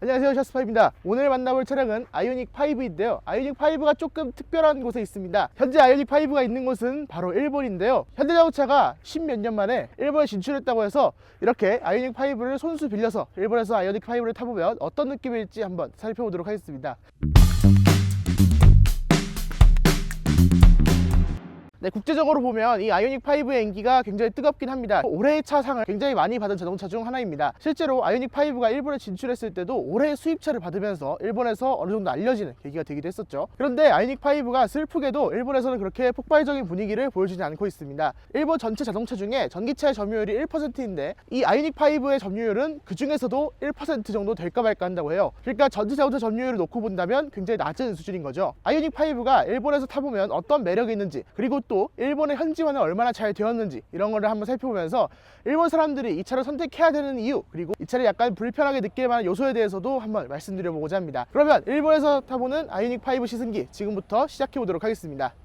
안녕하세요, 샤스파입니다. 오늘 만나볼 차량은 아이오닉 5인데요. 아이오닉 5가 조금 특별한 곳에 있습니다. 현재 아이오닉 5가 있는 곳은 바로 일본인데요. 현대자동차가 10몇 년 만에 일본에 진출했다고 해서 이렇게 아이오닉 5를 손수 빌려서 일본에서 아이오닉 5를 타보면 어떤 느낌일지 한번 살펴보도록 하겠습니다. 네, 국제적으로 보면 이 아이오닉 5의 인기가 굉장히 뜨겁긴 합니다. 올해의 차상을 굉장히 많이 받은 자동차 중 하나입니다. 실제로 아이오닉 5가 일본에 진출했을 때도 올해의 수입차를 받으면서 일본에서 어느 정도 알려지는 계기가 되기도 했었죠. 그런데 아이오닉 5가 슬프게도 일본에서는 그렇게 폭발적인 분위기를 보여주지 않고 있습니다. 일본 전체 자동차 중에 전기차의 점유율이 1%인데 이 아이오닉 5의 점유율은 그 중에서도 1% 정도 될까 말까 한다고 해요. 그러니까 전체 자동차 점유율을 놓고 본다면 굉장히 낮은 수준인 거죠. 아이오닉 5가 일본에서 타보면 어떤 매력이 있는지, 그리고 또 일본의 현지화는 얼마나 잘 되었는지 이런 거를 한번 살펴보면서 일본 사람들이 이 차를 선택해야 되는 이유, 그리고 이 차를 약간 불편하게 느낄 만한 요소에 대해서도 한번 말씀드려보고자 합니다. 그러면 일본에서 타보는 아이오닉 5 시승기 지금부터 시작해 보도록 하겠습니다.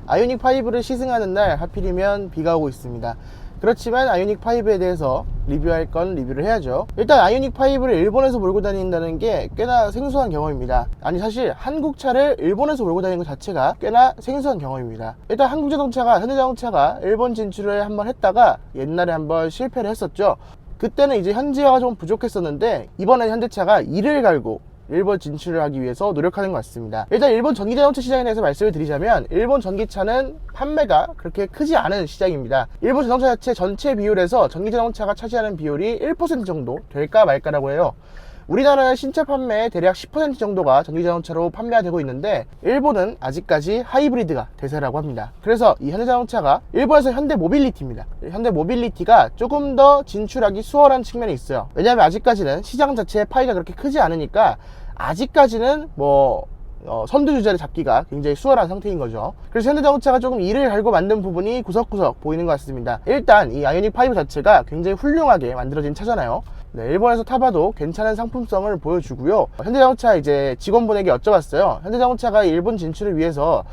아이오닉 5를 시승하는 날 하필이면 비가 오고 있습니다. 그렇지만 아이오닉 5에 대해서 리뷰할 건 리뷰를 해야죠. 일단 아이오닉 5를 일본에서 몰고 다닌다는 게 꽤나 생소한 경험입니다. 아니, 사실 한국 차를 일본에서 몰고 다니는 것 자체가 꽤나 생소한 경험입니다. 일단 한국자동차가, 현대자동차가 일본 진출을 한번 했다가 옛날에 한번 실패를 했었죠. 그때는 이제 현지화가 좀 부족했었는데 이번엔 현대차가 이를 갈고 일본 진출을 하기 위해서 노력하는 것 같습니다. 일단 일본 전기자동차 시장에 대해서 말씀을 드리자면 일본 전기차는 판매가 그렇게 크지 않은 시장입니다. 일본 자동차 자체 전체 비율에서 전기자동차가 차지하는 비율이 1% 정도 될까 말까라고 해요. 우리나라의 신차 판매의 대략 10% 정도가 전기자동차로 판매가 되고 있는데 일본은 아직까지 하이브리드가 대세라고 합니다. 그래서 이 현대자동차가 일본에서 현대모빌리티입니다. 현대모빌리티가 조금 더 진출하기 수월한 측면이 있어요. 왜냐하면 아직까지는 시장 자체의 파이가 그렇게 크지 않으니까 아직까지는 선두주자를 잡기가 굉장히 수월한 상태인 거죠. 그래서 현대자동차가 조금 이를 갈고 만든 부분이 구석구석 보이는 것 같습니다. 일단 이 아이오닉 5 자체가 굉장히 훌륭하게 만들어진 차잖아요. 네, 일본에서 타봐도 괜찮은 상품성을 보여주고요. 현대자동차 이제 직원분에게 여쭤봤어요. 현대자동차가 일본 진출을 위해서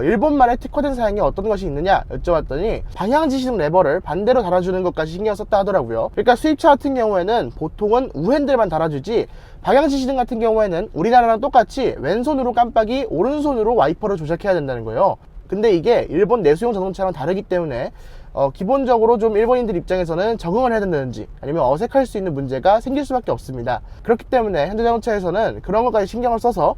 일본만의 특화된 사양이 어떤 것이 있느냐 여쭤봤더니 방향지시등 레버를 반대로 달아주는 것까지 신경 썼다 하더라고요. 그러니까 수입차 같은 경우에는 보통은 우핸들만 달아주지 방향지시등 같은 경우에는 우리나라랑 똑같이 왼손으로 깜빡이, 오른손으로 와이퍼를 조작해야 된다는 거예요. 근데 이게 일본 내수용 자동차랑 다르기 때문에 기본적으로 좀 일본인들 입장에서는 적응을 해야 된다든지 아니면 어색할 수 있는 문제가 생길 수밖에 없습니다. 그렇기 때문에 현대자동차에서는 그런 것까지 신경을 써서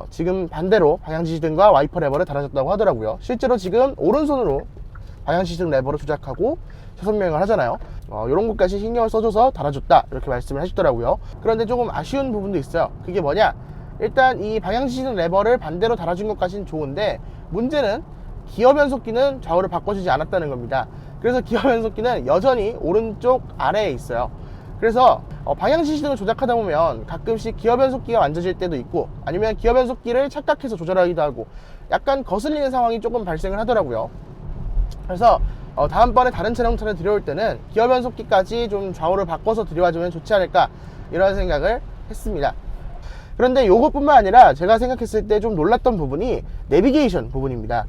지금 반대로 방향지시등과 와이퍼 레버를 달아줬다고 하더라고요. 실제로 지금 오른손으로 방향지시등 레버를 조작하고 차선명을 하잖아요. 이런 것까지 신경을 써줘서 달아줬다 이렇게 말씀을 하시더라고요. 그런데 조금 아쉬운 부분도 있어요. 그게 뭐냐, 일단 이 방향지시등 레버를 반대로 달아준 것까지는 좋은데 문제는 기어 변속기는 좌우를 바꿔주지 않았다는 겁니다. 그래서 기어 변속기는 여전히 오른쪽 아래에 있어요. 그래서 방향지시등을 조작하다 보면 가끔씩 기어 변속기가 만져질 때도 있고 아니면 기어 변속기를 착각해서 조절하기도 하고 약간 거슬리는 상황이 조금 발생을 하더라고요. 그래서 다음번에 다른 자동차를 들여올 때는 기어 변속기까지 좀 좌우를 바꿔서 들여와주면 좋지 않을까 이런 생각을 했습니다. 그런데 이것뿐만 아니라 제가 생각했을 때 좀 놀랐던 부분이 내비게이션 부분입니다.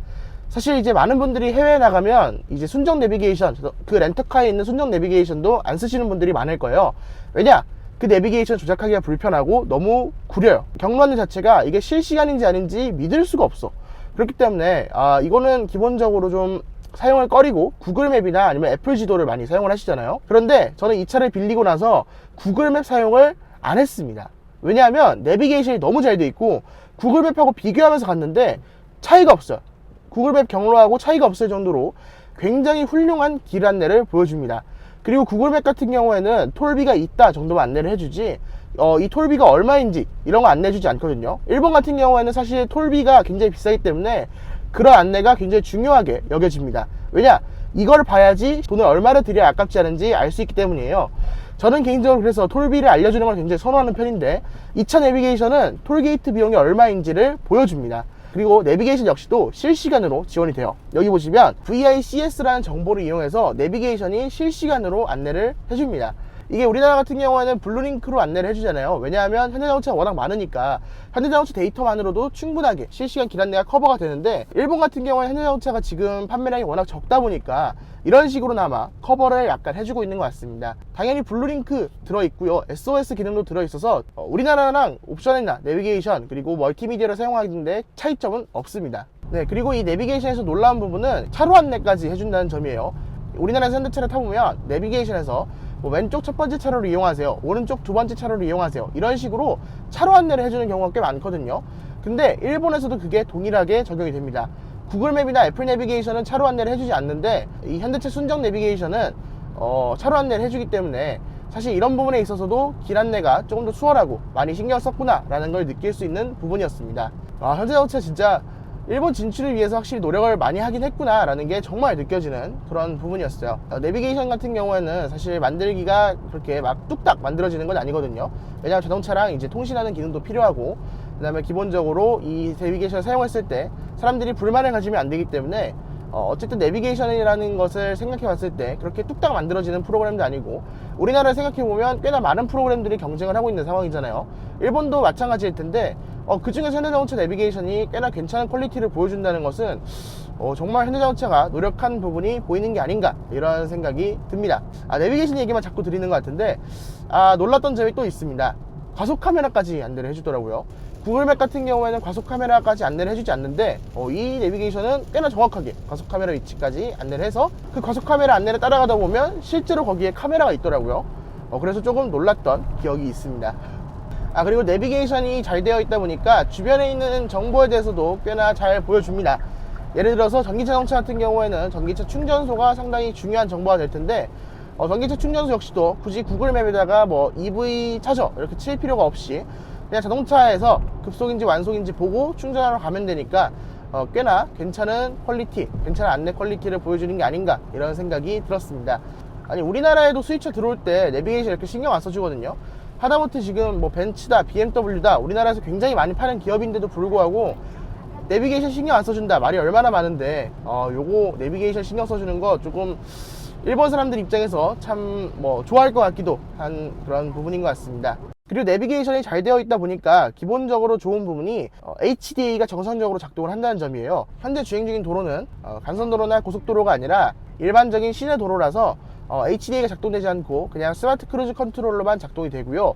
사실 이제 많은 분들이 해외에 나가면 이제 순정 내비게이션, 그 렌터카에 있는 순정 내비게이션도 안 쓰시는 분들이 많을 거예요. 왜냐? 그 내비게이션 조작하기가 불편하고 너무 구려요. 경로안내 자체가 이게 실시간인지 아닌지 믿을 수가 없어. 그렇기 때문에 이거는 기본적으로 좀 사용을 꺼리고 구글맵이나 아니면 애플 지도를 많이 사용을 하시잖아요. 그런데 저는 이 차를 빌리고 나서 구글맵 사용을 안 했습니다. 왜냐하면 내비게이션이 너무 잘 돼 있고 구글맵하고 비교하면서 갔는데 차이가 없어요. 구글맵 경로하고 차이가 없을 정도로 굉장히 훌륭한 길 안내를 보여줍니다. 그리고 구글맵 같은 경우에는 톨비가 있다 정도만 안내를 해주지 이 톨비가 얼마인지 이런 거 안내해주지 않거든요. 일본 같은 경우에는 사실 톨비가 굉장히 비싸기 때문에 그런 안내가 굉장히 중요하게 여겨집니다. 왜냐? 이걸 봐야지 돈을 얼마를 들여야 아깝지 않은지 알 수 있기 때문이에요. 저는 개인적으로 그래서 톨비를 알려주는 걸 굉장히 선호하는 편인데 이 차 내비게이션은 톨게이트 비용이 얼마인지를 보여줍니다. 그리고 내비게이션 역시도 실시간으로 지원이 돼요. 여기 보시면 VICS라는 정보를 이용해서 내비게이션이 실시간으로 안내를 해줍니다. 이게 우리나라 같은 경우에는 블루링크로 안내를 해주잖아요. 왜냐하면 현대자동차가 워낙 많으니까 현대자동차 데이터만으로도 충분하게 실시간 길 안내가 커버가 되는데, 일본 같은 경우에 현대자동차가 지금 판매량이 워낙 적다 보니까 이런 식으로나마 커버를 약간 해주고 있는 것 같습니다. 당연히 블루링크 들어있고요, SOS 기능도 들어있어서 우리나라랑 옵션이나 내비게이션 그리고 멀티미디어를 사용하는데 차이점은 없습니다. 네, 그리고 이 내비게이션에서 놀라운 부분은 차로 안내까지 해준다는 점이에요. 우리나라에서 현대차를 타보면 내비게이션에서 뭐 왼쪽 첫 번째 차로를 이용하세요, 오른쪽 두 번째 차로를 이용하세요, 이런 식으로 차로 안내를 해주는 경우가 꽤 많거든요. 근데 일본에서도 그게 동일하게 적용이 됩니다. 구글맵이나 애플 내비게이션은 차로 안내를 해주지 않는데, 이 현대차 순정 내비게이션은 차로 안내를 해주기 때문에 사실 이런 부분에 있어서도 길 안내가 조금 더 수월하고 많이 신경 썼구나 라는 걸 느낄 수 있는 부분이었습니다. 현대자동차 진짜 일본 진출을 위해서 확실히 노력을 많이 하긴 했구나 라는 게 정말 느껴지는 그런 부분이었어요. 내비게이션 같은 경우에는 사실 만들기가 그렇게 막 뚝딱 만들어지는 건 아니거든요. 왜냐하면 자동차랑 이제 통신하는 기능도 필요하고, 그 다음에 기본적으로 이 내비게이션을 사용했을 때 사람들이 불만을 가지면 안 되기 때문에 어쨌든 내비게이션이라는 것을 생각해 봤을 때 그렇게 뚝딱 만들어지는 프로그램도 아니고, 우리나라를 생각해 보면 꽤나 많은 프로그램들이 경쟁을 하고 있는 상황이잖아요. 일본도 마찬가지일 텐데 그 중에서 현대자동차 내비게이션이 꽤나 괜찮은 퀄리티를 보여준다는 것은 정말 현대자동차가 노력한 부분이 보이는 게 아닌가, 이런 생각이 듭니다. 내비게이션 얘기만 자꾸 드리는 것 같은데 놀랐던 점이 또 있습니다. 과속 카메라까지 안내를 해주더라고요. 구글맵 같은 경우에는 과속 카메라까지 안내를 해주지 않는데 이 내비게이션은 꽤나 정확하게 과속 카메라 위치까지 안내를 해서 그 과속 카메라 안내를 따라가다 보면 실제로 거기에 카메라가 있더라고요. 그래서 조금 놀랐던 기억이 있습니다. 그리고 내비게이션이 잘 되어 있다 보니까 주변에 있는 정보에 대해서도 꽤나 잘 보여줍니다. 예를 들어서 전기차 자동차 같은 경우에는 전기차 충전소가 상당히 중요한 정보가 될 텐데, 전기차 충전소 역시도 굳이 구글맵에다가 뭐 EV 차저 이렇게 칠 필요가 없이 그냥 자동차에서 급속인지 완속인지 보고 충전하러 가면 되니까 꽤나 괜찮은 퀄리티, 괜찮은 안내 퀄리티를 보여주는 게 아닌가, 이런 생각이 들었습니다. 아니, 우리나라에도 수입차 들어올 때 내비게이션 이렇게 신경 안 써주거든요. 하다못해 지금 뭐 벤츠다, BMW다, 우리나라에서 굉장히 많이 파는 기업인데도 불구하고 내비게이션 신경 안 써준다 말이 얼마나 많은데, 요거 내비게이션 신경 써주는 거 조금 일본 사람들 입장에서 참 뭐 좋아할 것 같기도 한 그런 부분인 것 같습니다. 그리고 내비게이션이 잘 되어 있다 보니까 기본적으로 좋은 부분이 HDA가 정상적으로 작동을 한다는 점이에요. 현재 주행 중인 도로는 간선도로나 고속도로가 아니라 일반적인 시내 도로라서 HDA가 작동되지 않고 그냥 스마트 크루즈 컨트롤러만 작동이 되고요.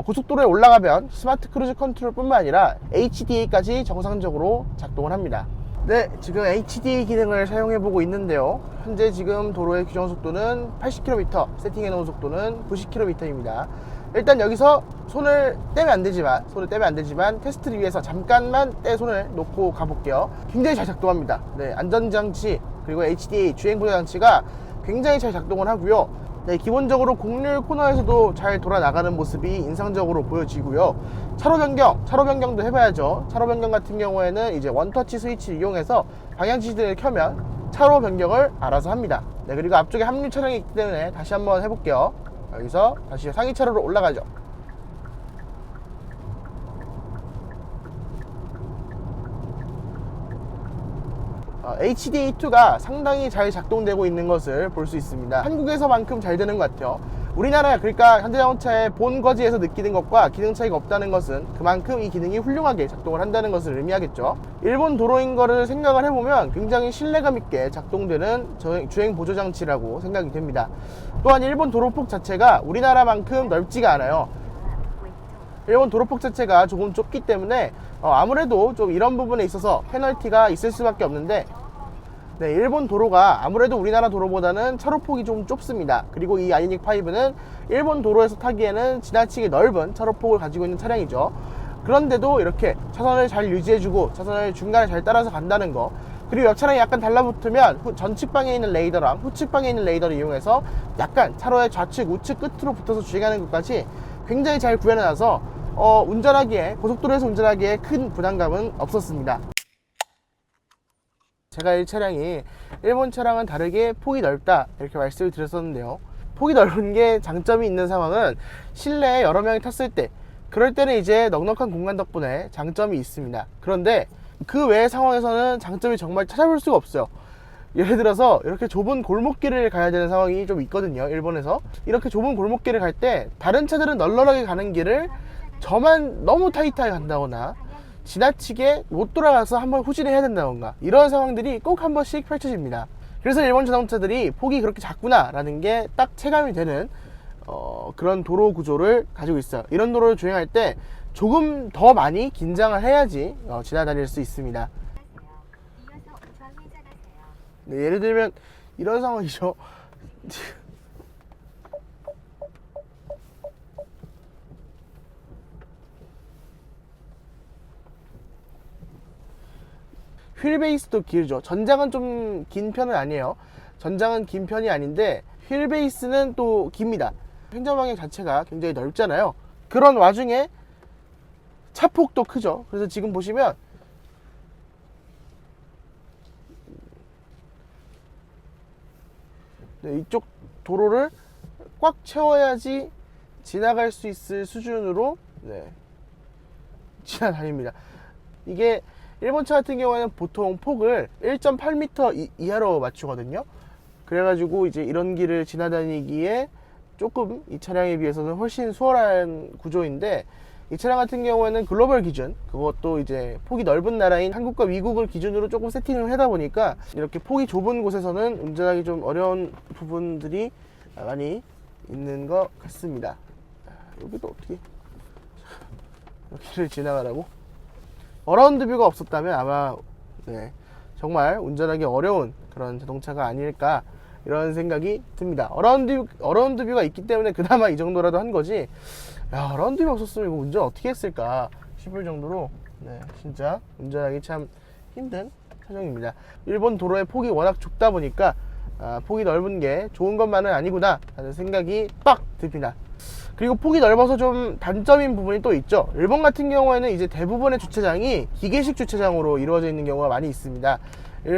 고속도로에 올라가면 스마트 크루즈 컨트롤 뿐만 아니라 HDA까지 정상적으로 작동을 합니다. 네, 지금 HDA 기능을 사용해 보고 있는데요. 현재 지금 도로의 규정속도는 80km, 세팅해 놓은 속도는 90km입니다. 일단 여기서 손을 떼면 안 되지만 테스트를 위해서 잠깐만 손을 놓고 가볼게요. 굉장히 잘 작동합니다. 네, 안전장치 그리고 HDA 주행보조장치가 굉장히 잘 작동을 하고요. 네, 기본적으로 곡률 코너에서도 잘 돌아 나가는 모습이 인상적으로 보여지고요. 차로 변경도 해봐야죠. 차로 변경 같은 경우에는 이제 원터치 스위치를 이용해서 방향 지시등을 켜면 차로 변경을 알아서 합니다. 네, 그리고 앞쪽에 합류 차량이 있기 때문에 다시 한번 해볼게요. 여기서 다시 상위 차로로 올라가죠. HDA2가 상당히 잘 작동되고 있는 것을 볼 수 있습니다. 한국에서만큼 잘 되는 것 같아요. 우리나라, 그러니까 현대자동차의 본거지에서 느끼는 것과 기능 차이가 없다는 것은 그만큼 이 기능이 훌륭하게 작동을 한다는 것을 의미하겠죠. 일본 도로인 거를 생각을 해보면 굉장히 신뢰감 있게 작동되는 주행 보조장치라고 생각이 됩니다. 또한 일본 도로폭 자체가 우리나라만큼 넓지가 않아요. 일본 도로폭 자체가 조금 좁기 때문에 아무래도 좀 이런 부분에 있어서 페널티가 있을 수밖에 없는데, 네, 일본 도로가 아무래도 우리나라 도로보다는 차로폭이 좀 좁습니다. 그리고 이 아이오닉 5는 일본 도로에서 타기에는 지나치게 넓은 차로폭을 가지고 있는 차량이죠. 그런데도 이렇게 차선을 잘 유지해주고 차선을 중간에 잘 따라서 간다는 거, 그리고 옆 차량이 약간 달라붙으면 전측방에 있는 레이더랑 후측방에 있는 레이더를 이용해서 약간 차로의 좌측, 우측 끝으로 붙어서 주행하는 것까지 굉장히 잘 구현해놔서 고속도로에서 운전하기에 큰 부담감은 없었습니다. 제가 이 차량이 일본 차량은 다르게 폭이 넓다 이렇게 말씀을 드렸었는데요. 폭이 넓은 게 장점이 있는 상황은 실내에 여러 명이 탔을 때, 그럴 때는 이제 넉넉한 공간 덕분에 장점이 있습니다. 그런데 그 외의 상황에서는 장점이 정말 찾아볼 수가 없어요. 예를 들어서 이렇게 좁은 골목길을 가야 되는 상황이 좀 있거든요. 일본에서 이렇게 좁은 골목길을 갈 때 다른 차들은 널널하게 가는 길을 저만 너무 타이트하게 간다거나 지나치게 못 돌아가서 한번 후진해야 된다던가 이런 상황들이 꼭 한 번씩 펼쳐집니다. 그래서 일본 자동차들이 폭이 그렇게 작구나 라는 게 딱 체감이 되는 그런 도로 구조를 가지고 있어요. 이런 도로를 주행할 때 조금 더 많이 긴장을 해야지 지나다닐 수 있습니다. 네, 예를 들면 이런 상황이죠. 휠베이스도 길죠. 전장은 좀 긴 편은 아니에요. 전장은 긴 편이 아닌데 휠베이스는 또 깁니다. 행정방향 자체가 굉장히 넓잖아요. 그런 와중에 차폭도 크죠. 그래서 지금 보시면 네, 이쪽 도로를 꽉 채워야지 지나갈 수 있을 수준으로 네, 지나다닙니다. 이게 일본 차 같은 경우에는 보통 폭을 1.8m 이하로 맞추거든요. 그래가지고 이제 이런 길을 지나다니기에 조금 이 차량에 비해서는 훨씬 수월한 구조인데, 이 차량 같은 경우에는 글로벌 기준, 그것도 이제 폭이 넓은 나라인 한국과 미국을 기준으로 조금 세팅을 하다 보니까 이렇게 폭이 좁은 곳에서는 운전하기 좀 어려운 부분들이 많이 있는 것 같습니다. 여기도 어떻게 여기를 지나가라고? 어라운드 뷰가 없었다면 아마 네, 정말 운전하기 어려운 그런 자동차가 아닐까 이런 생각이 듭니다. 어라운드 뷰가 있기 때문에 그나마 이 정도라도 한 거지, 야, 어라운드 뷰가 없었으면 이거 운전 어떻게 했을까 싶을 정도로 네, 진짜 운전하기 참 힘든 차종입니다. 일본 도로의 폭이 워낙 좁다 보니까 폭이 넓은 게 좋은 것만은 아니구나 라는 생각이 빡 듭니다. 그리고 폭이 넓어서 좀 단점인 부분이 또 있죠. 일본 같은 경우에는 이제 대부분의 주차장이 기계식 주차장으로 이루어져 있는 경우가 많이 있습니다.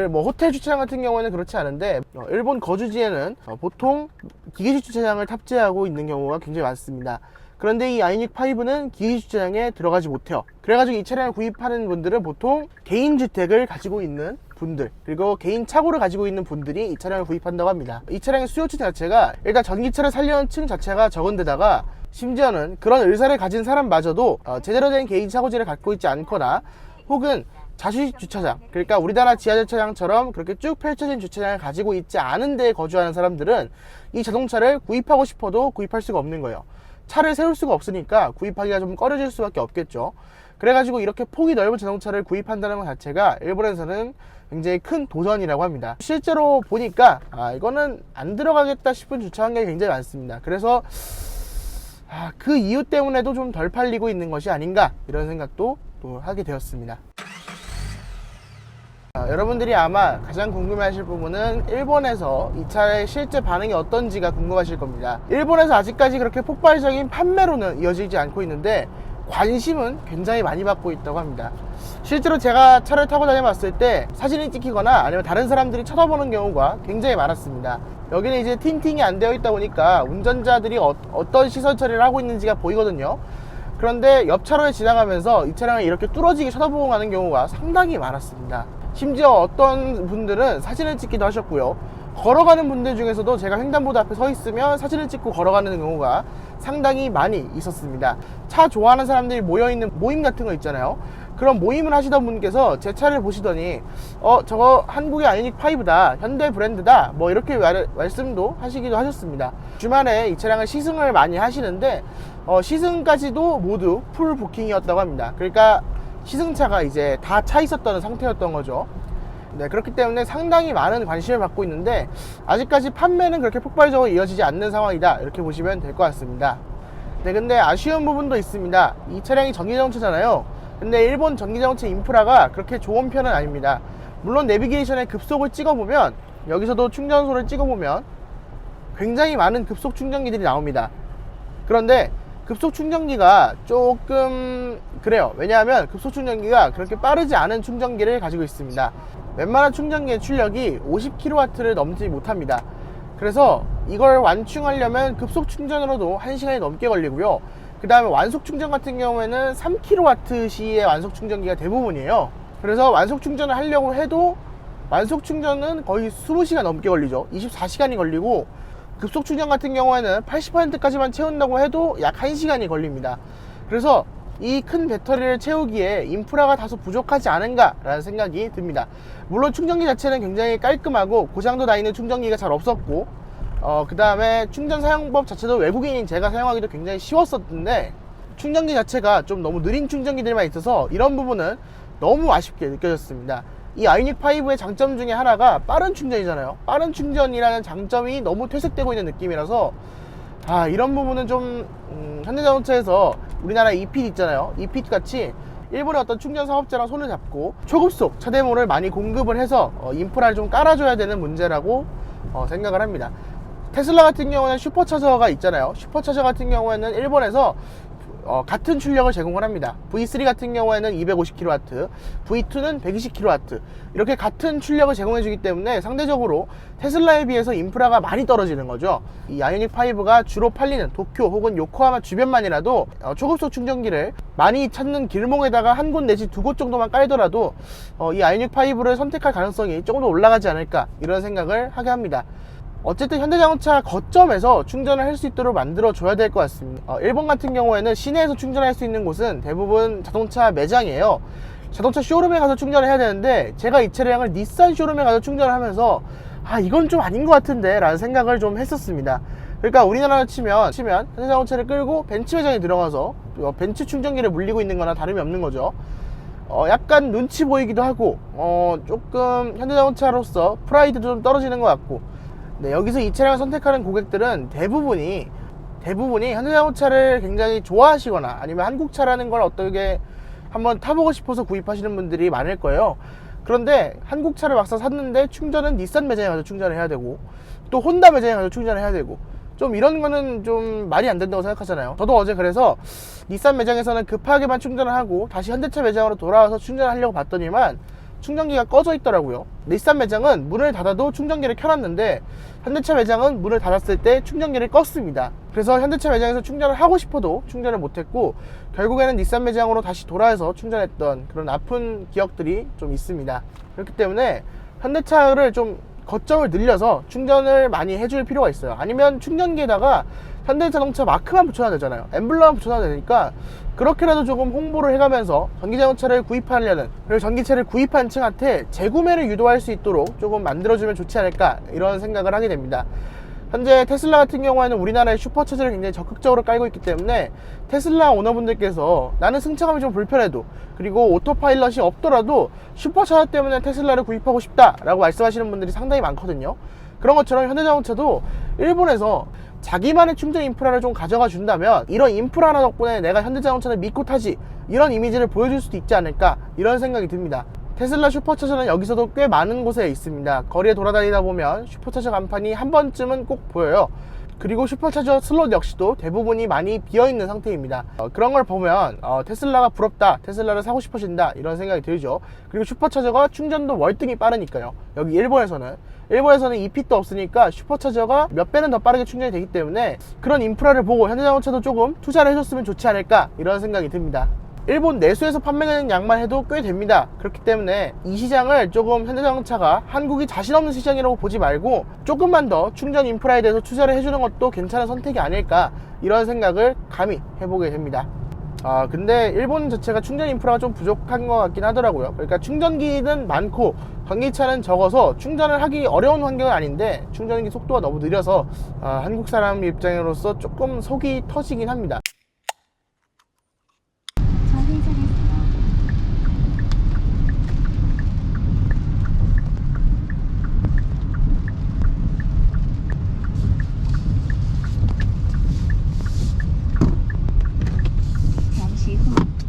뭐 호텔 주차장 같은 경우에는 그렇지 않은데 일본 거주지에는 보통 기계식 주차장을 탑재하고 있는 경우가 굉장히 많습니다. 그런데 이 아이닉 5는 기계식 주차장에 들어가지 못해요. 그래가지고 이 차량을 구입하는 분들은 보통 개인 주택을 가지고 있는 분들, 그리고 개인 차고를 가지고 있는 분들이 이 차량을 구입한다고 합니다. 이 차량의 수요층 자체가 일단 전기차를 살려는 층 자체가 적은 데다가 심지어는 그런 의사를 가진 사람마저도 제대로 된 개인 차고지를 갖고 있지 않거나 혹은 자주식 주차장, 그러니까 우리나라 지하주차장처럼 그렇게 쭉 펼쳐진 주차장을 가지고 있지 않은 데에 거주하는 사람들은 이 자동차를 구입하고 싶어도 구입할 수가 없는 거예요. 차를 세울 수가 없으니까 구입하기가 좀 꺼려질 수밖에 없겠죠. 그래가지고 이렇게 폭이 넓은 자동차를 구입한다는 것 자체가 일본에서는 굉장히 큰 도전이라고 합니다. 실제로 보니까 이거는 안 들어가겠다 싶은 주차 환경이 굉장히 많습니다. 그래서 그 이유 때문에도 좀 덜 팔리고 있는 것이 아닌가 이런 생각도 또 하게 되었습니다. 여러분들이 아마 가장 궁금해하실 부분은 일본에서 이 차의 실제 반응이 어떤지가 궁금하실 겁니다. 일본에서 아직까지 그렇게 폭발적인 판매로는 이어지지 않고 있는데 관심은 굉장히 많이 받고 있다고 합니다. 실제로 제가 차를 타고 다녀봤을 때 사진을 찍히거나 아니면 다른 사람들이 쳐다보는 경우가 굉장히 많았습니다. 여기는 이제 틴팅이 안 되어 있다 보니까 운전자들이 어떤 시선 처리를 하고 있는지가 보이거든요. 그런데 옆 차로에 지나가면서 이 차량을 이렇게 뚫어지게 쳐다보고 가는 경우가 상당히 많았습니다. 심지어 어떤 분들은 사진을 찍기도 하셨고요. 걸어가는 분들 중에서도 제가 횡단보도 앞에 서 있으면 사진을 찍고 걸어가는 경우가 상당히 많이 있었습니다. 차 좋아하는 사람들이 모여있는 모임 같은 거 있잖아요. 그런 모임을 하시던 분께서 제 차를 보시더니 저거 한국의 아이닉 5다, 현대 브랜드다, 뭐 이렇게 말씀도 하시기도 하셨습니다. 주말에 이 차량을 시승을 많이 하시는데 시승까지도 모두 풀 부킹이었다고 합니다. 그러니까 시승차가 이제 다 차 있었던 상태였던 거죠. 네, 그렇기 때문에 상당히 많은 관심을 받고 있는데 아직까지 판매는 그렇게 폭발적으로 이어지지 않는 상황이다, 이렇게 보시면 될 것 같습니다. 네, 근데 아쉬운 부분도 있습니다. 이 차량이 전기자동차잖아요. 근데 일본 전기자동차 인프라가 그렇게 좋은 편은 아닙니다. 물론 내비게이션에 급속을 찍어보면, 여기서도 충전소를 찍어보면 굉장히 많은 급속 충전기들이 나옵니다. 그런데 급속 충전기가 조금 그래요. 왜냐하면 급속 충전기가 그렇게 빠르지 않은 충전기를 가지고 있습니다. 웬만한 충전기의 출력이 50kW를 넘지 못합니다. 그래서 이걸 완충하려면 급속 충전으로도 1시간이 넘게 걸리고요. 그 다음에 완속 충전 같은 경우에는 3kW 시의 완속 충전기가 대부분이에요. 그래서 완속 충전을 하려고 해도 완속 충전은 거의 20시간 넘게 걸리죠. 24시간이 걸리고, 급속 충전 같은 경우에는 80%까지만 채운다고 해도 약 1시간이 걸립니다. 그래서 이 큰 배터리를 채우기에 인프라가 다소 부족하지 않은가 라는 생각이 듭니다. 물론 충전기 자체는 굉장히 깔끔하고 고장도 나 있는 충전기가 잘 없었고, 그 다음에 충전 사용법 자체도 외국인인 제가 사용하기도 굉장히 쉬웠었는데, 충전기 자체가 좀 너무 느린 충전기들만 있어서 이런 부분은 너무 아쉽게 느껴졌습니다. 이 아이오닉 5의 장점 중에 하나가 빠른 충전이잖아요. 빠른 충전이라는 장점이 너무 퇴색되고 있는 느낌이라서 이런 부분은 좀 현대자동차에서 우리나라 이핏 있잖아요. 이핏 같이 일본의 어떤 충전 사업자랑 손을 잡고 초급속 차대모를 많이 공급을 해서 인프라를 좀 깔아줘야 되는 문제라고 생각을 합니다. 테슬라 같은 경우는 슈퍼차저가 있잖아요. 슈퍼차저 같은 경우에는 일본에서 같은 출력을 제공을 합니다. V3 같은 경우에는 250kW, V2는 120kW 이렇게 같은 출력을 제공해 주기 때문에 상대적으로 테슬라에 비해서 인프라가 많이 떨어지는 거죠. 이 아이오닉 5가 주로 팔리는 도쿄 혹은 요코하마 주변만이라도 초급속 충전기를 많이 찾는 길목에다가 한 곳 내지 두 곳 정도만 깔더라도 이 아이오닉 5를 선택할 가능성이 조금 더 올라가지 않을까 이런 생각을 하게 합니다. 어쨌든 현대자동차 거점에서 충전을 할 수 있도록 만들어 줘야 될 것 같습니다. 일본 같은 경우에는 시내에서 충전할 수 있는 곳은 대부분 자동차 매장이에요. 자동차 쇼룸에 가서 충전을 해야 되는데, 제가 이 차량을 닛산 쇼룸에 가서 충전을 하면서 이건 좀 아닌 것 같은데 라는 생각을 좀 했었습니다. 그러니까 우리나라로 치면 현대자동차를 끌고 벤츠 매장에 들어가서 벤츠 충전기를 물리고 있는 거나 다름이 없는 거죠. 약간 눈치 보이기도 하고 조금 현대자동차로서 프라이드도 좀 떨어지는 것 같고, 네, 여기서 이 차량을 선택하는 고객들은 대부분이 현대자동차를 굉장히 좋아하시거나 아니면 한국차라는 걸 어떻게 한번 타보고 싶어서 구입하시는 분들이 많을 거예요. 그런데 한국차를 막상 샀는데 충전은 닛산 매장에 가서 충전을 해야 되고, 또 혼다 매장에 가서 충전을 해야 되고, 좀 이런 거는 좀 말이 안 된다고 생각하잖아요. 저도 어제 그래서 닛산 매장에서는 급하게만 충전을 하고 다시 현대차 매장으로 돌아와서 충전을 하려고 봤더니만 충전기가 꺼져 있더라고요. 닛산 매장은 문을 닫아도 충전기를 켜놨는데 현대차 매장은 문을 닫았을 때 충전기를 껐습니다. 그래서 현대차 매장에서 충전을 하고 싶어도 충전을 못했고, 결국에는 닛산 매장으로 다시 돌아와서 충전했던 그런 아픈 기억들이 좀 있습니다. 그렇기 때문에 현대차를 좀 거점을 늘려서 충전을 많이 해줄 필요가 있어요. 아니면 충전기에다가 현대자동차 마크만 붙여놔야 되잖아요. 엠블럼만 붙여놔야 되니까 그렇게라도 조금 홍보를 해가면서 전기자동차를 구입하려는, 그리고 전기차를 구입한 층한테 재구매를 유도할 수 있도록 조금 만들어주면 좋지 않을까 이런 생각을 하게 됩니다. 현재 테슬라 같은 경우에는 우리나라의 슈퍼차저를 굉장히 적극적으로 깔고 있기 때문에 테슬라 오너분들께서 나는 승차감이 좀 불편해도, 그리고 오토파일럿이 없더라도 슈퍼차저 때문에 테슬라를 구입하고 싶다 라고 말씀하시는 분들이 상당히 많거든요. 그런 것처럼 현대자동차도 일본에서 자기만의 충전 인프라를 좀 가져가 준다면, 이런 인프라 하나 덕분에 내가 현대자동차를 믿고 타지, 이런 이미지를 보여줄 수도 있지 않을까 이런 생각이 듭니다. 테슬라 슈퍼차저는 여기서도 꽤 많은 곳에 있습니다. 거리에 돌아다니다 보면 슈퍼차저 간판이 한 번쯤은 꼭 보여요. 그리고 슈퍼차저 슬롯 역시도 대부분이 많이 비어있는 상태입니다. 그런 걸 보면 테슬라가 부럽다, 테슬라를 사고 싶어진다 이런 생각이 들죠. 그리고 슈퍼차저가 충전도 월등히 빠르니까요. 여기 일본에서는 이핏도 없으니까 슈퍼차저가 몇 배는 더 빠르게 충전이 되기 때문에 그런 인프라를 보고 현대자동차도 조금 투자를 해줬으면 좋지 않을까 이런 생각이 듭니다. 일본 내수에서 판매되는 양만 해도 꽤 됩니다. 그렇기 때문에 이 시장을 조금 현대자동차가 한국이 자신 없는 시장이라고 보지 말고 조금만 더 충전 인프라에 대해서 투자를 해주는 것도 괜찮은 선택이 아닐까 이런 생각을 감히 해보게 됩니다. 근데 일본 자체가 충전 인프라가 좀 부족한 것 같긴 하더라고요. 그러니까 충전기는 많고 전기차는 적어서 충전을 하기 어려운 환경은 아닌데 충전기 속도가 너무 느려서 한국 사람 입장으로서 조금 속이 터지긴 합니다.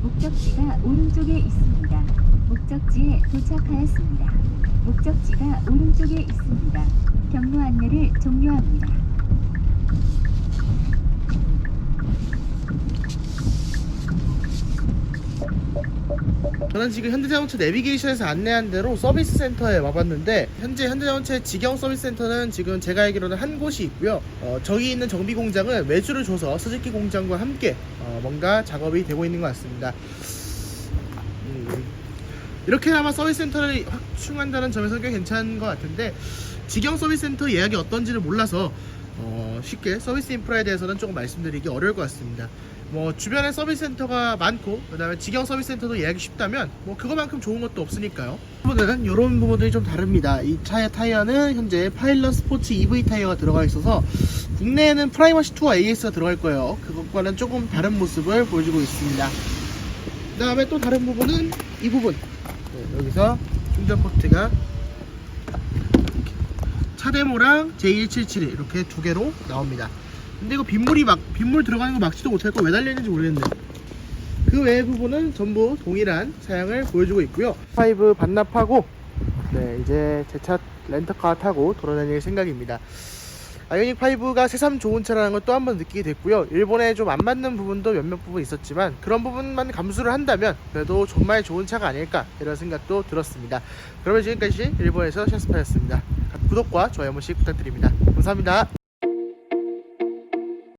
목적지가 오른쪽에 있습니다. 목적지에 도착하였습니다. 목적지가 오른쪽에 있습니다. 경로 안내를 종료합니다. 저는 지금 현대자동차 내비게이션에서 안내한 대로 서비스 센터에 와봤는데, 현재 현대자동차의 직영 서비스 센터는 지금 제가 알기로는 한 곳이 있고요. 저기 있는 정비 공장은 외주를 줘서 스즈키 공장과 함께 뭔가 작업이 되고 있는 것 같습니다. 이렇게나마 서비스 센터를 확충한다는 점에서 꽤 괜찮은 것 같은데, 직영 서비스 센터 예약이 어떤지를 몰라서 쉽게 서비스 인프라에 대해서는 조금 말씀드리기 어려울 것 같습니다. 뭐 주변에 서비스 센터가 많고 그 다음에 직영 서비스 센터도 예약이 쉽다면 뭐 그거만큼 좋은 것도 없으니까요. 부분은 이런 부분들이 좀 다릅니다. 이 차의 타이어는 현재 파일럿 스포츠 EV 타이어가 들어가 있어서 국내에는 프라이머시 투어 AS가 들어갈 거예요. 그것과는 조금 다른 모습을 보여주고 있습니다. 그 다음에 또 다른 부분은 이 부분, 여기서 충전 포트가 차데모랑 J1771 이렇게 두 개로 나옵니다. 근데 이거 빗물 들어가는 거 막지도 못할 거 왜 달려있는지 모르겠네. 그 외의 부분은 전부 동일한 사양을 보여주고 있고요. 5 반납하고 이제 제 차 렌터카 타고 돌아다닐 생각입니다. 아이오닉 5가 새삼 좋은 차라는 걸 또 한 번 느끼게 됐고요. 일본에 좀 안 맞는 부분도 몇몇 부분 있었지만 그런 부분만 감수를 한다면 그래도 정말 좋은 차가 아닐까 이런 생각도 들었습니다. 그러면 지금까지 일본에서 샤스파였습니다. 구독과 좋아요 한 번씩 부탁드립니다. 감사합니다.